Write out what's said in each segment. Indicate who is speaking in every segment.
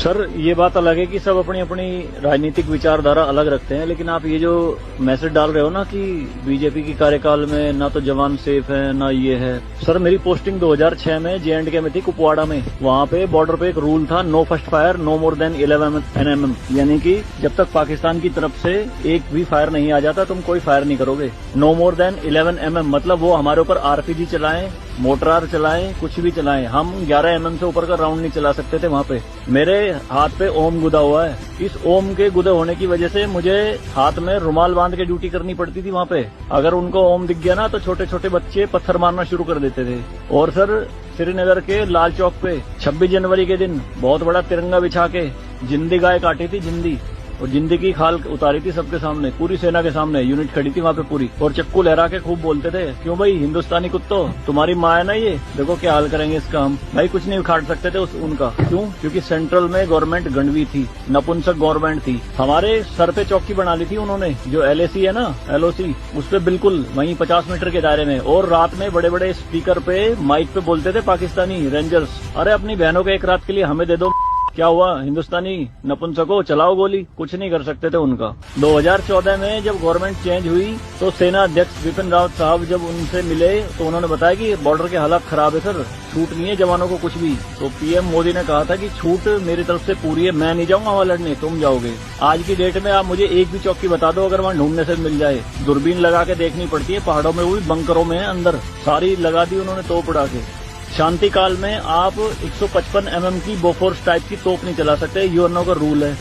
Speaker 1: Sir ये बात अलग है कि सब अपनी अपनी राजनीतिक विचारधारा अलग रखते हैं, लेकिन आप ये जो मैसेज डाल रहे हो ना कि बीजेपी की कार्यकाल में ना तो जवान सेफ है ना ये है। सर मेरी पोस्टिंग 2006 में J&K में थी, कुपवाड़ा में। वहाँ पे बॉर्डर पे एक रूल था, no first fire no more than 11 NM, यानी कि जब तक पाकिस्तान की तरफ से एक भी फायर नहीं आ जाता तुम कोई फायर नहीं करोगे। नो मोर देन 11 MM मतलब वो हमारे ऊपर RPG चलाएं, मोटरार चलाएं, कुछ भी चलाएं, हम 11 MM से ऊपर का राउंड नहीं चला सकते थे। वहाँ पे मेरे हाथ पे ओम गुदा हुआ है। इस ओम के गुदे होने की वजह से मुझे हाथ में रुमाल बांध के ड्यूटी करनी पड़ती थी वहाँ पे। अगर उनको ओम दिख गया ना तो छोटे छोटे बच्चे पत्थर मारना शुरू कर देते थे। और सर श्रीनगर के लाल चौक पे 26 जनवरी के दिन बहुत बड़ा तिरंगा बिछा के जिंदी गाय काटी थी, जिंदी, और जिंदी की खाल उतारी थी सबके सामने, पूरी सेना के सामने। यूनिट खड़ी थी वहाँ पे पूरी, और चक्कू लहरा के खूब बोलते थे, क्यों भाई हिंदुस्तानी कुत्तो, तुम्हारी माँ है ना ये, देखो क्या हाल करेंगे इसका हम। भाई कुछ नहीं उखाड़ सकते थे उनका। क्यों? क्योंकि सेंट्रल में गवर्नमेंट गंडवी थी, नपुंसक गवर्नमेंट थी। हमारे सर पे चौकी बना ली थी उन्होंने, जो LAC है ना, LOC, उस पे बिल्कुल वहीं 50 मीटर के दायरे में। और रात में बड़े बड़े स्पीकर पे माइक पे बोलते थे पाकिस्तानी रेंजर्स, अरे अपनी बहनों को एक रात के लिए हमें दे दो। क्या हुआ? हिंदुस्तानी नपुंसको चलाओ गोली, कुछ नहीं कर सकते थे उनका। 2014 में जब गवर्नमेंट चेंज हुई तो सेना अध्यक्ष बिपिन रावत साहब जब उनसे मिले तो उन्होंने बताया कि बॉर्डर के हालात खराब है सर, छूट नहीं है जवानों को कुछ भी। तो PM मोदी ने कहा था कि छूट मेरी तरफ से पूरी है, मैं नहीं जाऊंगा वहां लड़ने, तुम जाओगे। आज की डेट में आप मुझे एक भी चौकी बता दो अगर वहां ढूंढने से मिल जाए। दूरबीन लगा के देखनी पड़ती है, पहाड़ों में, वो भी बंकरों में अंदर, सारी लगा दी उन्होंने तोप उड़ा के। शांति काल में आप 155 MM की बोफोर्स टाइप की तोप नहीं चला सकते, UN का रूल है।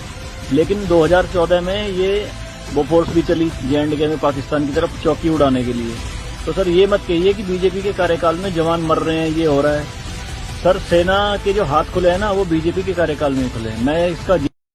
Speaker 1: लेकिन 2014 में ये बोफोर्स भी चली J&K में पाकिस्तान की तरफ चौकी उड़ाने के लिए। तो सर ये मत कहिए कि बीजेपी के कार्यकाल में जवान मर रहे हैं, ये हो रहा है। सर सेना के जो हाथ खुले हैं ना वो बीजेपी के कार्यकाल में खुले हैं। मैं इसका